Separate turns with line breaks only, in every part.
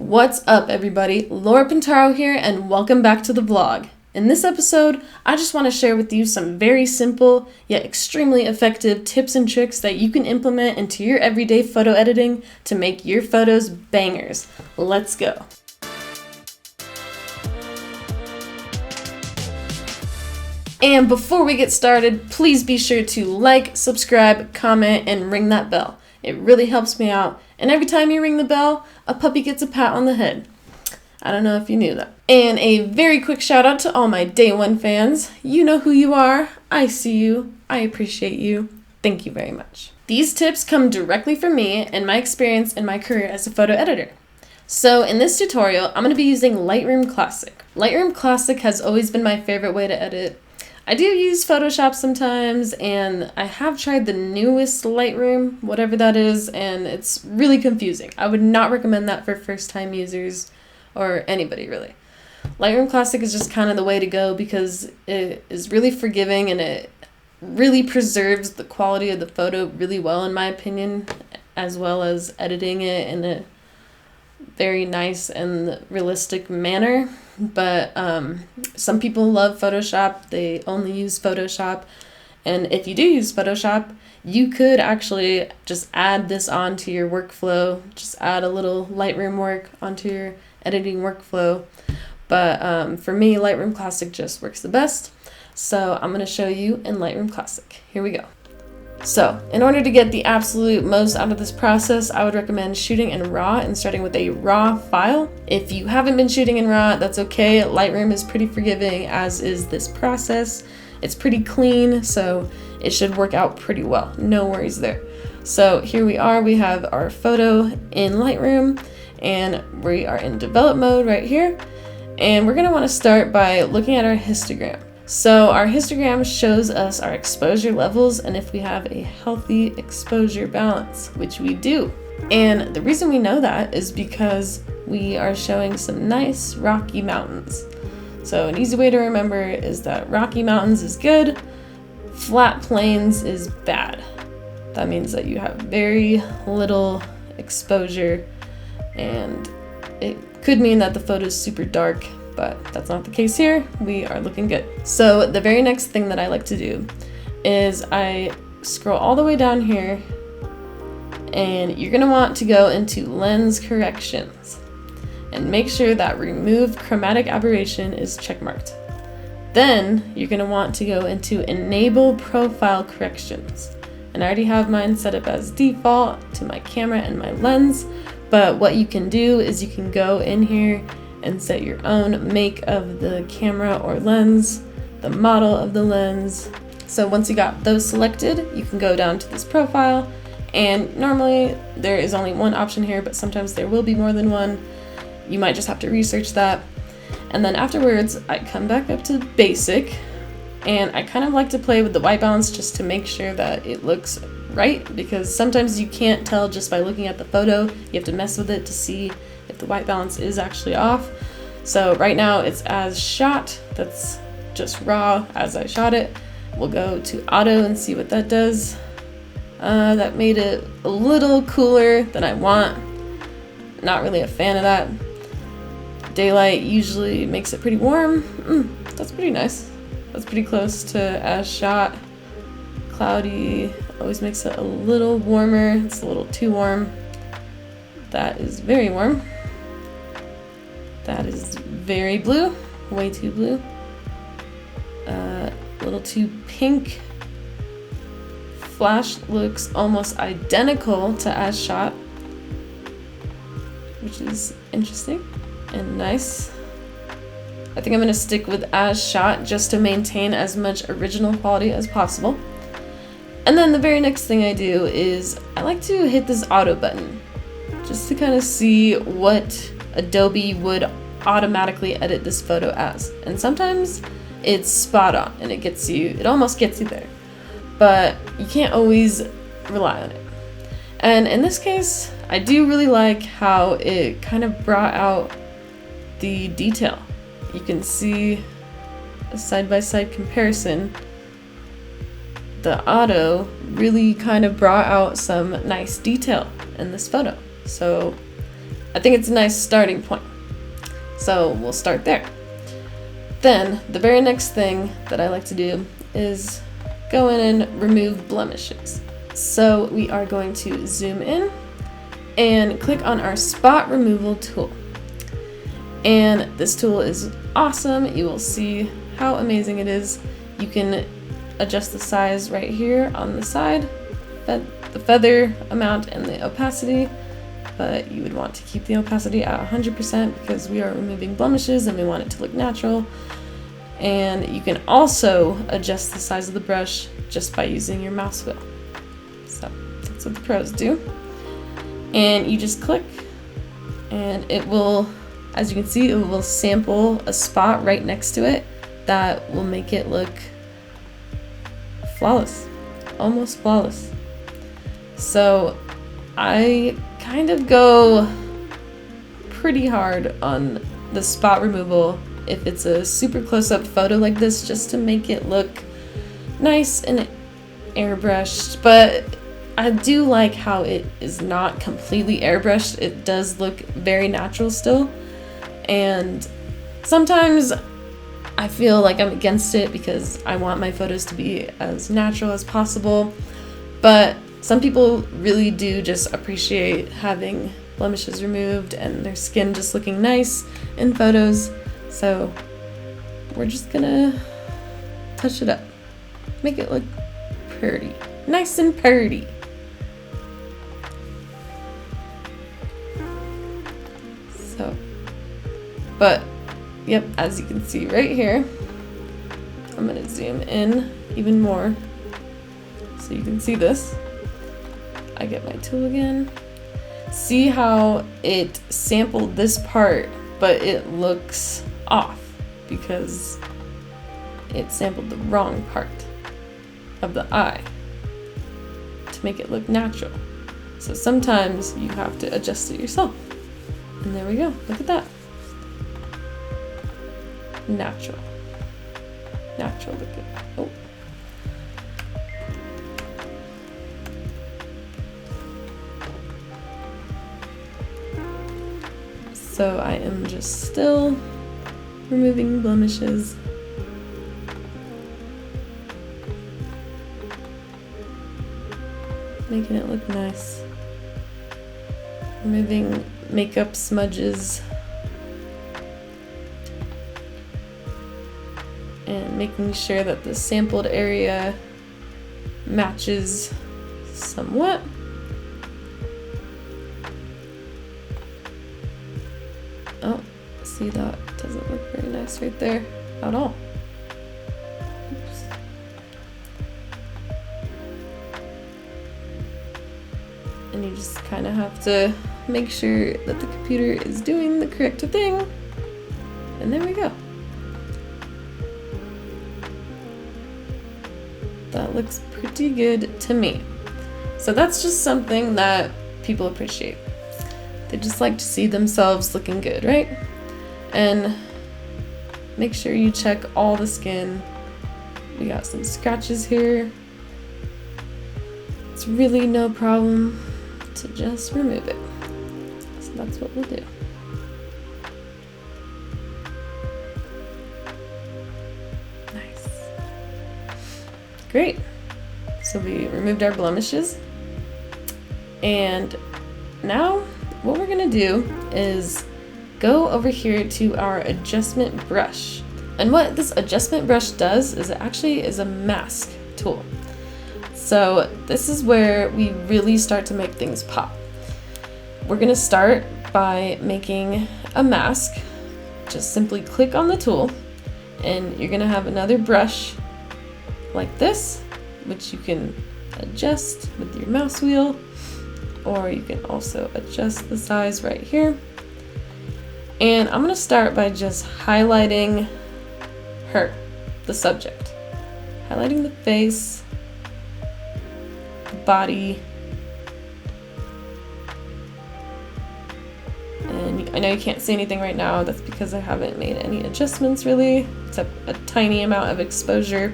What's up, everybody? Laura Pintaro here, and welcome back to the vlog. In this episode, I just want to share with you some very simple yet extremely effective tips and tricks that you can implement into your everyday photo editing to make your photos bangers. Let's go. And before we get started, please be sure to like, subscribe, comment, and ring that bell. It really helps me out. And every time you ring the bell, a puppy gets a pat on the head. I don't know if you knew that. And a very quick shout out to all my day one fans. You know who you are. I see you. I appreciate you. Thank you very much. These tips come directly from me and my experience in my career as a photo editor. So in this tutorial, I'm going to be using Lightroom Classic. Lightroom Classic has always been my favorite way to edit. I do use Photoshop sometimes, and I have tried the newest Lightroom, whatever that is, and it's really confusing. I would not recommend that for first-time users or anybody, really. Lightroom Classic is just kind of the way to go because it is really forgiving and it really preserves the quality of the photo really well, in my opinion, as well as editing it in a very nice and realistic manner. But some people love Photoshop. They only use Photoshop. And if you do use Photoshop, you could actually just add this onto your workflow. Just add a little Lightroom work onto your editing workflow. But for me, Lightroom Classic just works the best. So I'm going to show you in Lightroom Classic. Here we go. So, in order to get the absolute most out of this process, I would recommend shooting in RAW and starting with a RAW file. If you haven't been shooting in RAW, that's okay. Lightroom is pretty forgiving, as is this process. It's pretty clean, so it should work out pretty well. No worries there. So here we are. We have our photo in Lightroom, and we are in develop mode right here. And we're going to want to start by looking at our histogram. So our histogram shows us our exposure levels and if we have a healthy exposure balance, which we do. And the reason we know that is because we are showing some nice rocky mountains. So an easy way to remember is that rocky mountains is good, flat plains is bad. That means that you have very little exposure, and it could mean that the photo is super dark, but that's not the case here. We are looking good. So the very next thing that I like to do is I scroll all the way down here, and you're gonna want to go into lens corrections and make sure that remove chromatic aberration is checkmarked. Then you're gonna want to go into enable profile corrections. And I already have mine set up as default to my camera and my lens, but what you can do is you can go in here and set your own make of the camera or lens, the model of the lens. So once you got those selected, you can go down to this profile, and normally there is only one option here, but sometimes there will be more than one. You might just have to research that. And then afterwards, I come back up to basic, and I kind of like to play with the white balance just to make sure that it looks right, because sometimes you can't tell just by looking at the photo. You have to mess with it to see if the white balance is actually off. So right now it's as shot, that's just raw as I shot it. We'll go to auto and see what that does. That made it a little cooler than I want. Not really a fan of that. Daylight usually makes it pretty warm. That's pretty nice. That's pretty close to as shot. Cloudy always makes it a little warmer. It's a little too warm. That is very warm. That is very blue, way too blue. A little too pink. Flash looks almost identical to as shot, which is interesting and nice. I think I'm gonna stick with as shot just to maintain as much original quality as possible. And then the very next thing I do is I like to hit this auto button just to kind of see what Adobe would automatically edit this photo as. And sometimes it's spot on and it almost gets you there. But you can't always rely on it. And in this case, I do really like how it kind of brought out the detail. You can see a side-by-side comparison. The auto really kind of brought out some nice detail in this photo. So I think it's a nice starting point. So we'll start there. Then the very next thing that I like to do is go in and remove blemishes. So we are going to zoom in and click on our spot removal tool. And this tool is awesome. You will see how amazing it is. You can adjust the size right here on the side, the feather amount and the opacity, but you would want to keep the opacity at 100% because we are removing blemishes and we want it to look natural. And you can also adjust the size of the brush just by using your mouse wheel. So that's what the pros do. And you just click and it will, as you can see, it will sample a spot right next to it that will make it look flawless, almost flawless. So I kind of go pretty hard on the spot removal if it's a super close-up photo like this, just to make it look nice and airbrushed. But I do like how it is not completely airbrushed. It does look very natural still. And sometimes I feel like I'm against it because I want my photos to be as natural as possible. But some people really do just appreciate having blemishes removed and their skin just looking nice in photos. So we're just gonna touch it up, make it look pretty, nice and pretty. So, but yep, as you can see right here, I'm gonna zoom in even more so you can see this. I get my tool again. See how it sampled this part, but it looks off because it sampled the wrong part of the eye to make it look natural. So sometimes you have to adjust it yourself. And there we go, look at that. Natural. Natural looking. Oh. So I am just still removing blemishes. Making it look nice. Removing makeup smudges. And making sure that the sampled area matches somewhat. Oh, see, that doesn't look very nice right there at all. Oops. And you just kind of have to make sure that the computer is doing the correct thing. And there we go. That looks pretty good to me. So that's just something that people appreciate. They just like to see themselves looking good, right? And make sure you check all the skin. We got some scratches here. It's really no problem to just remove it. So that's what we'll do. Nice. Great. So we removed our blemishes. And now what we're gonna do is go over here to our adjustment brush. And what this adjustment brush does is it actually is a mask tool. So this is where we really start to make things pop. We're gonna start by making a mask. Just simply click on the tool and you're gonna have another brush like this, which you can adjust with your mouse wheel, or you can also adjust the size right here. And I'm gonna start by just highlighting her, the subject. Highlighting the face, the body. And I know you can't see anything right now, that's because I haven't made any adjustments really, except a tiny amount of exposure.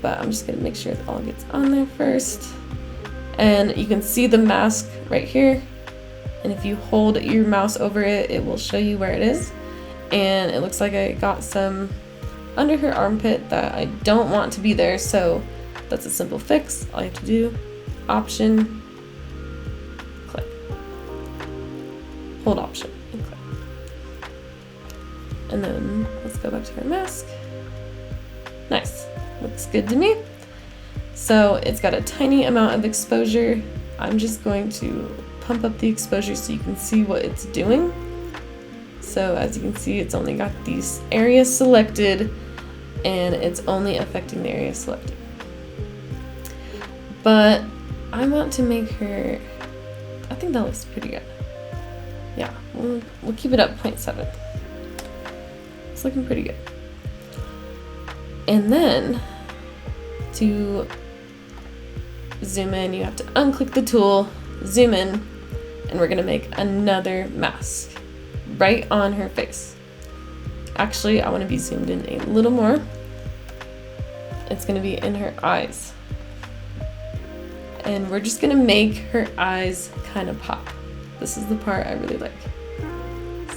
But I'm just gonna make sure it all gets on there first. And you can see the mask right here. and if you hold your mouse over it, it will show you where it is. And it looks like I got some under her armpit that I don't want to be there, so that's a simple fix. All you have to do, Option, click. Hold Option and click. And then let's go back to our mask. Nice, looks good to me. So it's got a tiny amount of exposure. I'm just going to pump up the exposure so you can see what it's doing. So as you can see, it's only got these areas selected, and it's only affecting the area selected. But I want to make her, I think that looks pretty good. Yeah, we'll keep it up 0.7. It's looking pretty good. And then to zoom in, you have to unclick the tool, zoom in, and we're gonna make another mask right on her face. Actually, I want to be zoomed in a little more. It's gonna be in her eyes. And we're just gonna make her eyes kind of pop. This is the part I really like.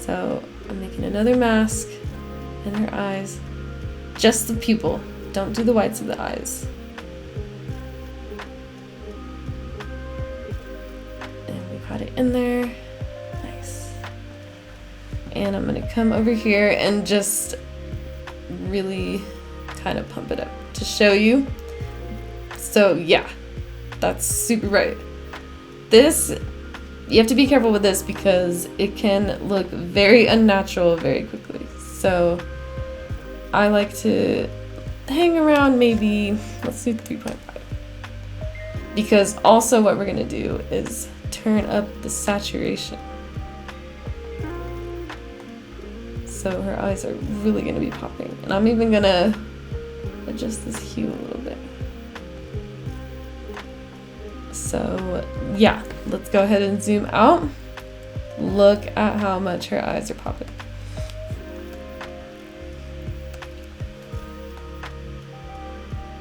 So I'm making another mask in her eyes. Just the pupil. Don't do the whites of the eyes. And we got it in there. Nice. And I'm gonna come over here and just really kind of pump it up to show you. So yeah, that's super bright. This, you have to be careful with this because it can look very unnatural very quickly. So I like to hang around maybe, let's do 3.5. Because also what we're gonna do is turn up the saturation. So her eyes are really gonna be popping. And I'm even gonna adjust this hue a little bit. So yeah, let's go ahead and zoom out. Look at how much her eyes are popping.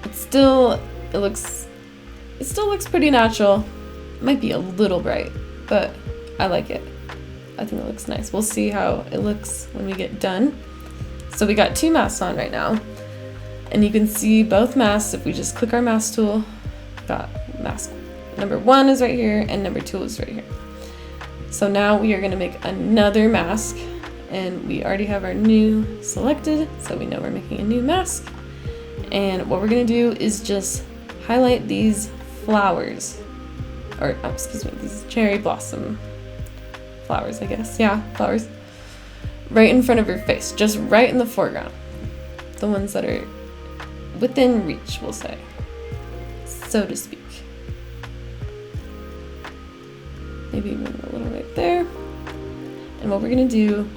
It still looks pretty natural. Might be a little bright, but I like it. I think it looks nice. We'll see how it looks when we get done. So we got two masks on right now, and you can see both masks if we just click our mask tool. Got mask number 1 is right here and number 2 is right here. So now we are going to make another mask, and we already have our new selected, so we know we're making a new mask. And what we're going to do is just highlight these flowers, or excuse me, these cherry blossom flowers, I guess. Yeah, flowers. Right in front of her face, just right in the foreground. The ones that are within reach, we'll say, so to speak. Maybe even a little right there. And what we're gonna do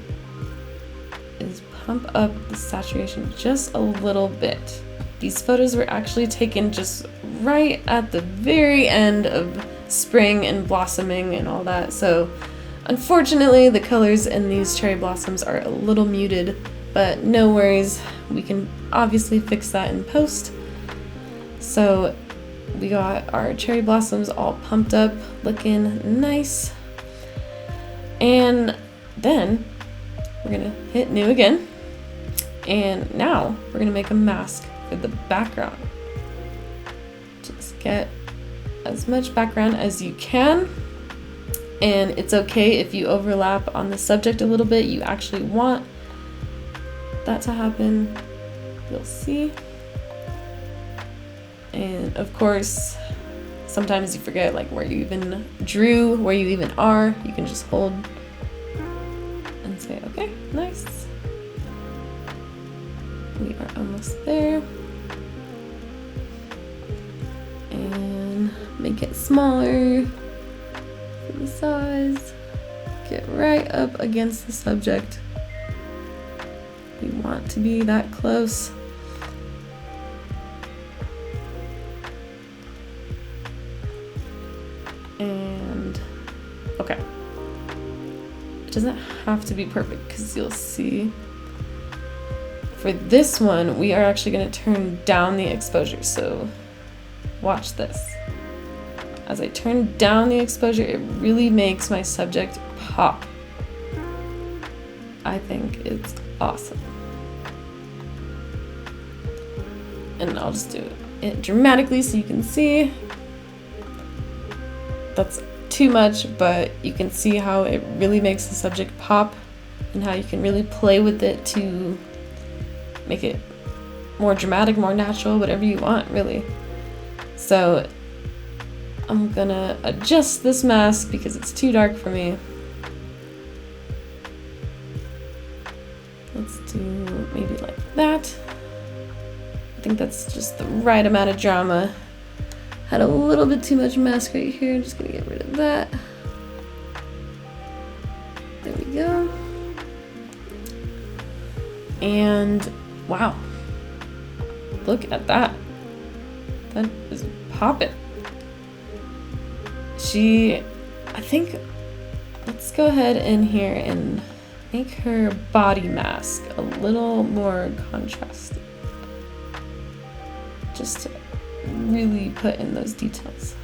is pump up the saturation just a little bit. These photos were actually taken just right at the very end of spring and blossoming and all that. So unfortunately, the colors in these cherry blossoms are a little muted, but no worries. We can obviously fix that in post. So we got our cherry blossoms all pumped up, looking nice. And then we're gonna hit new again. And now we're gonna make a mask for the background. Just get as much background as you can. And it's okay if you overlap on the subject a little bit. You actually want that to happen. You'll see. And of course, sometimes you forget like where you even drew, where you even are. You can just hold and say, okay, nice. We are almost there. And make it smaller for the size. Get right up against the subject. We want to be that close. And okay, it doesn't have to be perfect because you'll see for this one we are actually going to turn down the exposure. So watch this. as I turn down the exposure, it really makes my subject pop. I think it's awesome. And I'll just do it dramatically so you can see. That's too much, but you can see how it really makes the subject pop and how you can really play with it to make it more dramatic, more natural, whatever you want, really. So I'm gonna adjust this mask because it's too dark for me. Let's do maybe like that. I think that's just the right amount of drama. Had a little bit too much mask right here. Just gonna get rid of that. There we go. And wow, look at that. That is poppin'. I think, let's go ahead in here and make her body mask a little more contrasty. Just to really put in those details.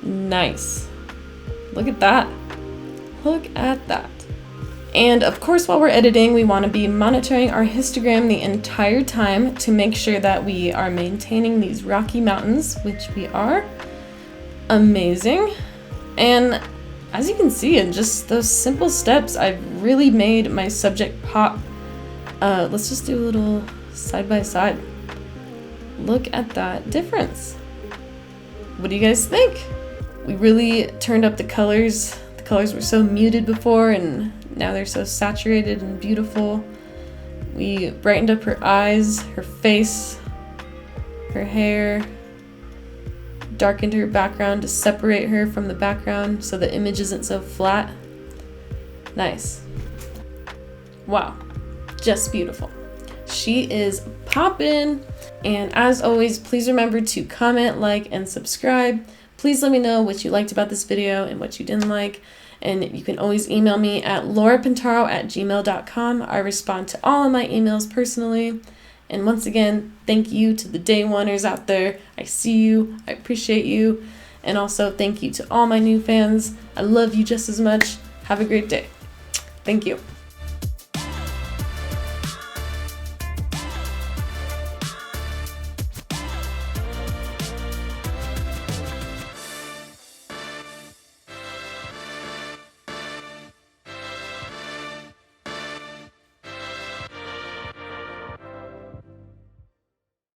Nice. Look at that. Look at that. And of course, while we're editing, we want to be monitoring our histogram the entire time to make sure that we are maintaining these rocky mountains, which we are. Amazing. And as you can see, in just those simple steps, I've really made my subject pop. Let's just do a little side by side. Look at that difference. What do you guys think? We really turned up the colors. The colors were so muted before, and now they're so saturated and beautiful. We brightened up her eyes, her face, her hair, darkened her background to separate her from the background so the image isn't so flat. Nice. Wow, just beautiful. She is poppin'. And as always, please remember to comment, like, and subscribe. Please let me know what you liked about this video and what you didn't like. And you can always email me at laurapintaro@gmail.com. I respond to all of my emails personally. And once again, thank you to the day oneers out there. I see you, I appreciate you. And also thank you to all my new fans. I love you just as much. Have a great day. Thank you.